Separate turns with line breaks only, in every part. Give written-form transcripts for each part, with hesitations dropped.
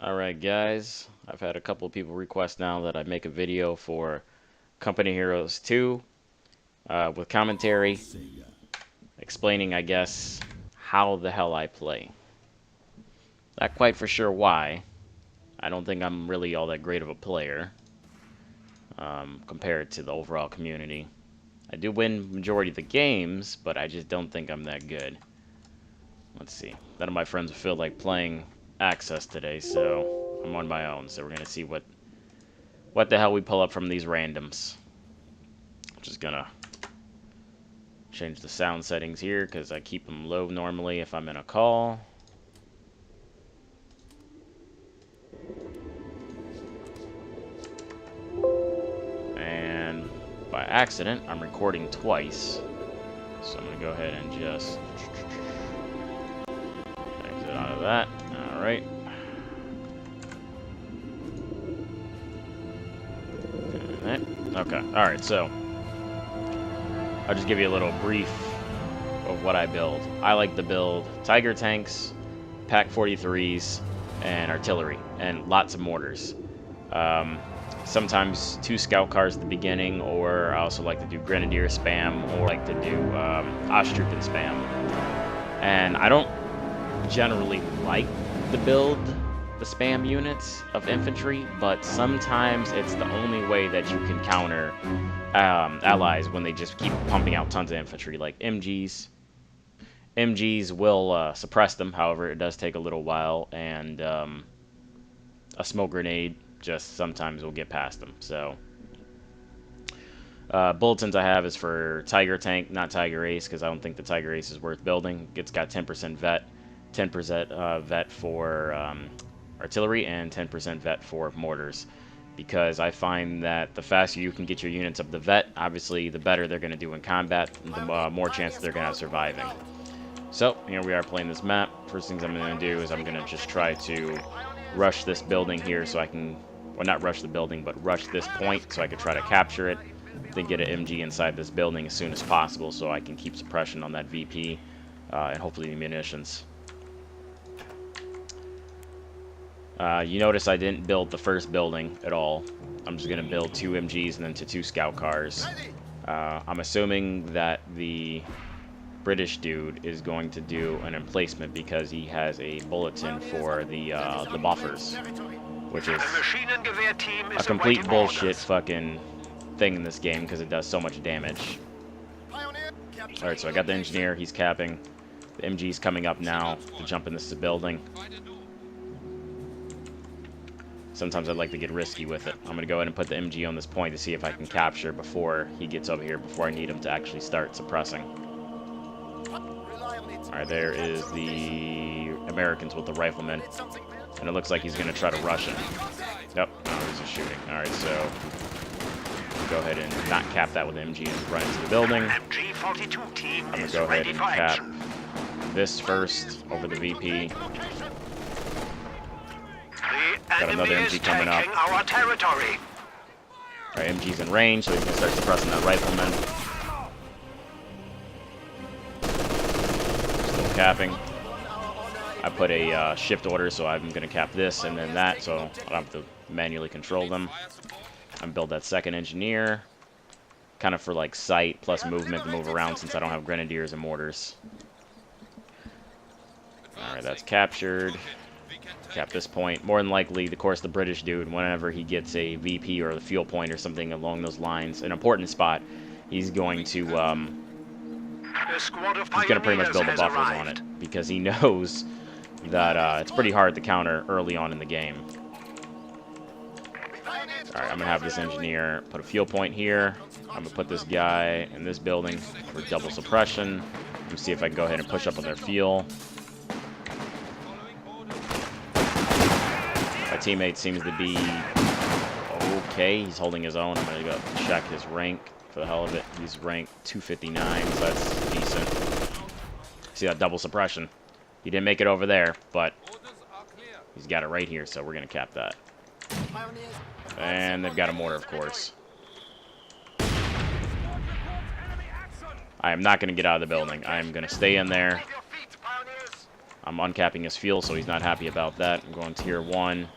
Alright guys, I've had a couple of people request now that I make a video for Company Heroes 2 with commentary explaining, I guess, how the hell I play. Not quite for sure why. I don't think I'm really all that great of a player compared to the overall community. I do win majority of the games, but I just don't think I'm that good. Let's see. None of my friends feel like playing Access today, so I'm on my own. So we're gonna see what the hell we pull up from these randoms. I'm just gonna change the sound settings here because I keep them low normally if I'm in a call. And by accident, I'm recording twice. So I'm gonna go ahead and just exit out of that. Alright. Okay, alright, so I'll just give you a little brief of what I build. I like to build Tiger tanks, Pack 43s, and artillery, and lots of mortars. Sometimes 2 scout cars at the beginning, or I also like to do grenadier spam, or like to do Osttruppen spam. And I don't generally like to build the spam units of infantry, but sometimes it's the only way that you can counter allies when they just keep pumping out tons of infantry, like MGs. MGs will suppress them, however, it does take a little while, and a smoke grenade just sometimes will get past them. So, bulletins I have is for Tiger tank, not Tiger Ace, because I don't think the Tiger Ace is worth building. It's got 10% vet, 10% vet for artillery, and 10% vet for mortars, because I find that the faster you can get your units up the vet, obviously the better they're going to do in combat, the more chances they're going to have surviving. So here we are playing this map. First things I'm going to do is I'm going to just try to rush this building here so I can, well, not rush the building, but rush this point so I can try to capture it, then get an MG inside this building as soon as possible so I can keep suppression on that VP and hopefully the munitions. You notice I didn't build the first building at all. I'm just going to build 2 MGs and then 2 scout cars. I'm assuming that the British dude is going to do an emplacement because he has a bulletin for the buffers, which is a complete bullshit fucking thing in this game because it does so much damage. Alright, so I got the engineer, he's capping. The MG's coming up now to jump in this building. Sometimes I'd like to get risky with it. I'm going to go ahead and put the MG on this point to see if I can capture before he gets over here, before I need him to actually start suppressing. Alright, there is the Americans with the riflemen. And it looks like he's going to try to rush him. Yep, now he's just shooting. Alright, so go ahead and not cap that with MG and run into the building. I'm going to go ahead and cap this first over the VP. Got another MG coming up. Alright, MG's in range, so he's going to start suppressing that rifleman. Still capping. I put a shift order, so I'm going to cap this and then that, so I don't have to manually control them. I'm build that second engineer, kind of for like sight plus movement to move around since I don't have grenadiers and mortars. Alright, that's captured. Cap this point. More than likely, of course, the British dude, whenever he gets a VP or the fuel point or something along those lines, an important spot, he's going to pretty much build the buffers on it because he knows that it's pretty hard to counter early on in the game. Alright, I'm going to have this engineer put a fuel point here. I'm going to put this guy in this building for double suppression. Let me see if I can go ahead and push up on their fuel. My teammate seems to be okay. He's holding his own. I'm going to go check his rank for the hell of it. He's ranked 259, so that's decent. See that double suppression? He didn't make it over there, but he's got it right here, so we're going to cap that. And they've got a mortar, of course. I am not going to get out of the building. I am going to stay in there. I'm uncapping his fuel, so he's not happy about that. I'm going tier 1.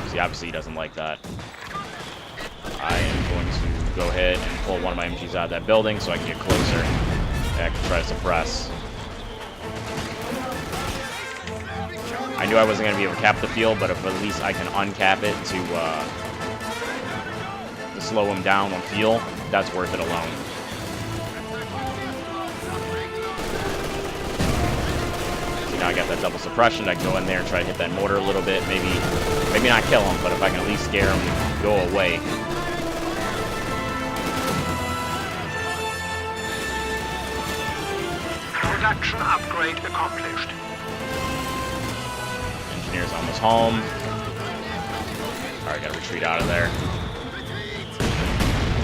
See, obviously he doesn't like that. I am going to go ahead and pull one of my MGs out of that building so I can get closer. And I can try to suppress. I knew I wasn't going to be able to cap the field, but if at least I can uncap it to slow him down on fuel, that's worth it alone. See, now I got that double suppression. I can go in there and try to hit that mortar a little bit. Maybe not kill him, but if I can at least scare him, go away.
Production upgrade accomplished.
Engineer's almost home. Alright, gotta retreat out of there.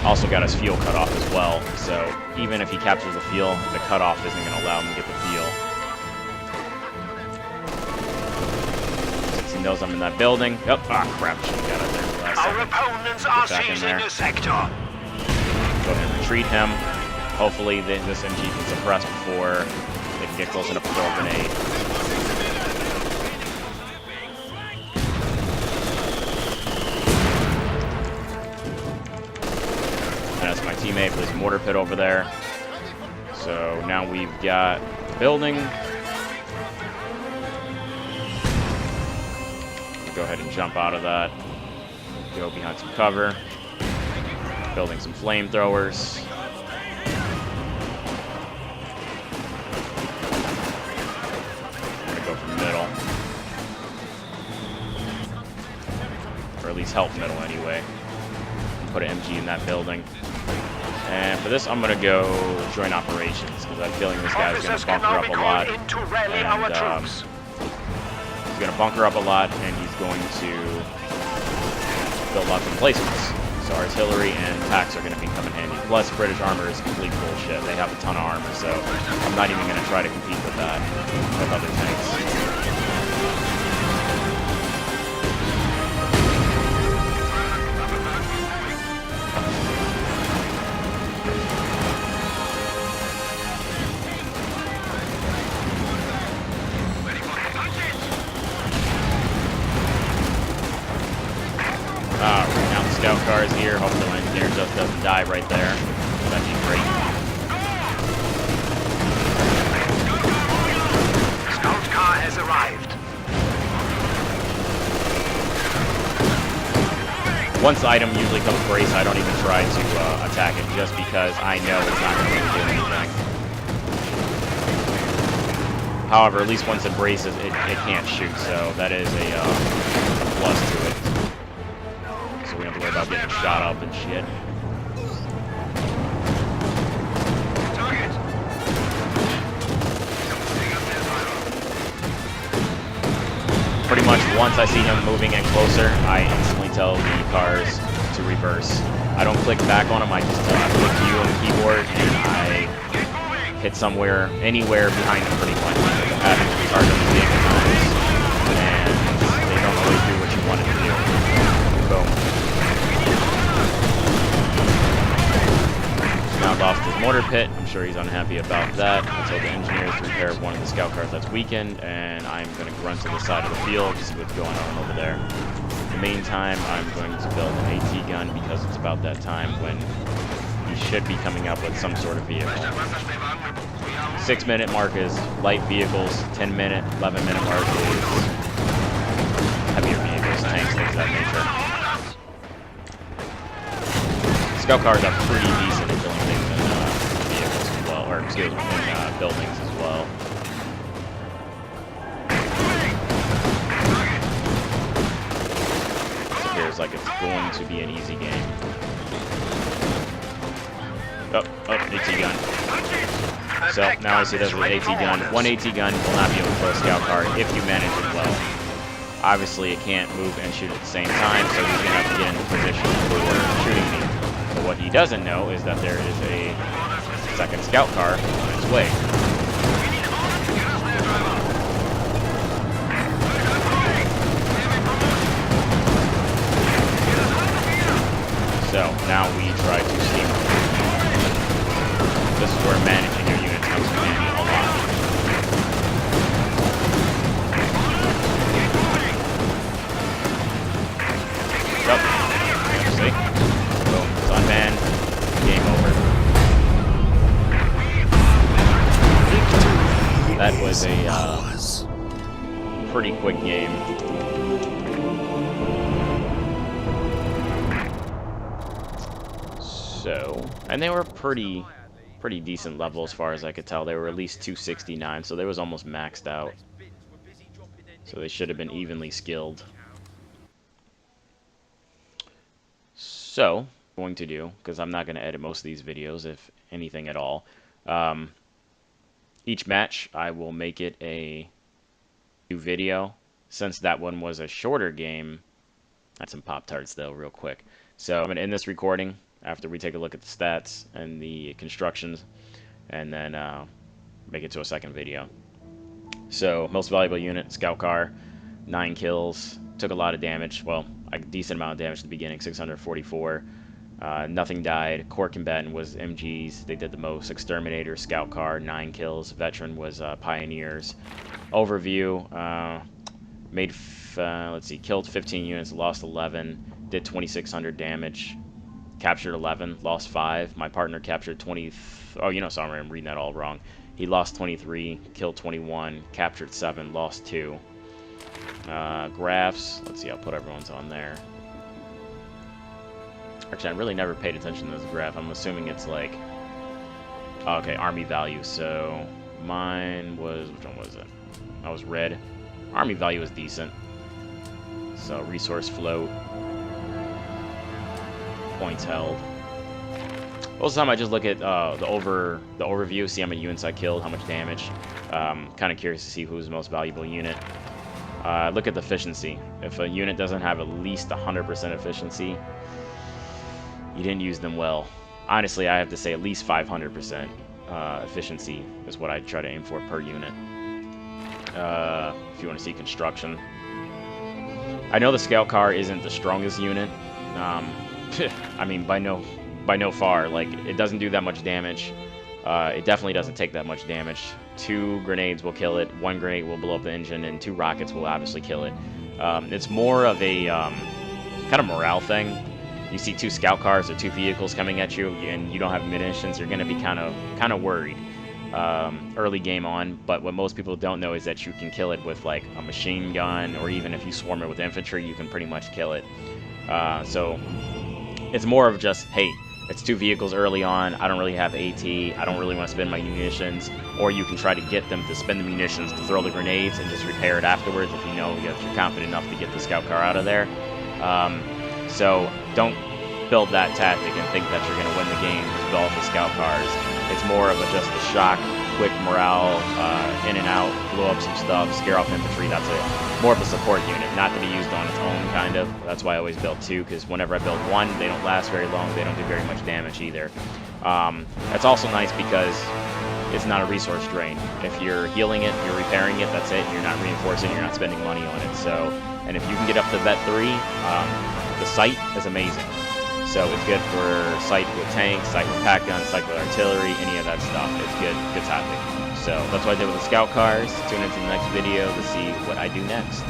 Also got his fuel cut off as well, so even if he captures the fuel, the cutoff isn't going to allow him to get the fuel. Since he knows I'm in that building. Oh, crap, should have got it there last
Our opponents are seizing the sector.
Go ahead and retreat him. Hopefully this MG can suppress before they can get close enough to throw a grenade. That's my teammate with his mortar pit over there. So now we've got the building. Go ahead and jump out of that. Go behind some cover. Building some flamethrowers. I'm gonna go for middle. Or at least help middle anyway. Put an MG in that building. And for this, I'm going to go joint operations, because I'm feeling this guy's going to bunker up a lot. And he's going to bunker up a lot, and he's going to build lots of emplacements. So artillery and tanks are going to be coming handy. Plus, British armor is complete bullshit. They have a ton of armor, so I'm not even going to try to compete with that with other tanks. Scout cars here. Hopefully my engineer just doesn't die right there. That'd be great.
Scout car has arrived.
Once the item usually comes brace, I don't even try to attack it, just because I know it's not going to really do anything. However, at least once it braces, it can't shoot, so that is a plus to it. So we don't have to worry about getting shot up and shit. Pretty much once I see him moving in closer, I instantly tell the cars to reverse. I don't click back on him, I just click U on the keyboard and I hit anywhere behind him pretty much. I'm having to target them big times and they don't always do what you want it to do. Boom. Now lost his mortar pit. I'm sure he's unhappy about that. I told the engineers to repair one of the scout cars that's weakened, and I'm going to run to the side of the field to see what's going on over there. In the meantime, I'm going to build an AT gun because it's about that time when he should be coming up with some sort of vehicle. 6-minute mark is light vehicles, 10-minute, 11-minute mark is heavier vehicles, tanks, things of that nature. Scout cars are pretty decent at killing things in vehicles as well, or excuse me, in buildings as well. It appears like it's going to be an easy game. Oh, AT gun. So now I see there's an AT gun. One AT gun will not be able to kill a scout car if you manage it well. Obviously, it can't move and shoot at the same time, so he's going to have to get into position for shooting me. But what he doesn't know is that there is a second scout car on its way. So now we try to steamroll. This is where managing your units comes in handy a lot. Yep. See? Boom. It's unmanned. Game over. That was a pretty quick game. So, and they were pretty decent level as far as I could tell. They were at least 269, so they was almost maxed out. So they should have been evenly skilled. So, going to do, because I'm not going to edit most of these videos, if anything at all. Each match, I will make it a new video. Since that one was a shorter game, that's some Pop-Tarts though, real quick. So I'm going to end this recording after we take a look at the stats and the constructions, and then make it to a second video. So, most valuable unit, Scout Car, 9 kills, took a lot of damage, well, a decent amount of damage at the beginning, 644. Nothing died. Core Combatant was MGs, they did the most. Exterminator, Scout Car, 9 kills. Veteran was Pioneers. Overview, let's see, killed 15 units, lost 11, did 2,600 damage. Captured 11, lost 5. My partner captured 20. Oh, you know, sorry, I'm reading that all wrong. He lost 23, killed 21, captured 7, lost 2. Graphs. Let's see, I'll put everyone's on there. Actually, I really never paid attention to this graph. I'm assuming it's like... Oh, okay, army value. So, mine was... Which one was it? That was red. Army value was decent. So, resource float. Points held. Most of the time I just look at the overview, see how many units I killed, how much damage. Kind of curious to see who's the most valuable unit. Look at the efficiency. If a unit doesn't have at least 100% efficiency, you didn't use them well. Honestly, I have to say at least 500% efficiency is what I try to aim for per unit. If you want to see construction. I know the Scout Car isn't the strongest unit. I mean, by no far. Like, it doesn't do that much damage. It definitely doesn't take that much damage. 2 grenades will kill it, 1 grenade will blow up the engine, and 2 rockets will obviously kill it. It's more of a kind of morale thing. You see 2 scout cars or 2 vehicles coming at you, and you don't have munitions, you're going to be kind of worried early game on. But what most people don't know is that you can kill it with like a machine gun, or even if you swarm it with infantry, you can pretty much kill it. So it's more of just, hey, it's 2 vehicles early on, I don't really have AT, I don't really want to spend my munitions, or you can try to get them to spend the munitions to throw the grenades and just repair it afterwards if you know if you're confident enough to get the scout car out of there. So don't build that tactic and think that you're going to win the game with all the scout cars. It's more of just a shock, quick morale, in and out, blow up some stuff, scare off infantry. That's more of a support unit, not to be used on its own, kind of. That's why I always build 2, because whenever I build 1, they don't last very long, they don't do very much damage either. That's also nice because it's not a resource drain. If you're healing it, you're repairing it, that's it. You're not reinforcing, you're not spending money on it. So, and if you can get up to Vet 3, the sight is amazing. So it's good for sight with tanks, sight with pack guns, sight with artillery, any of that stuff. It's good tactic. So that's what I did with the scout cars. Tune into the next video to see what I do next.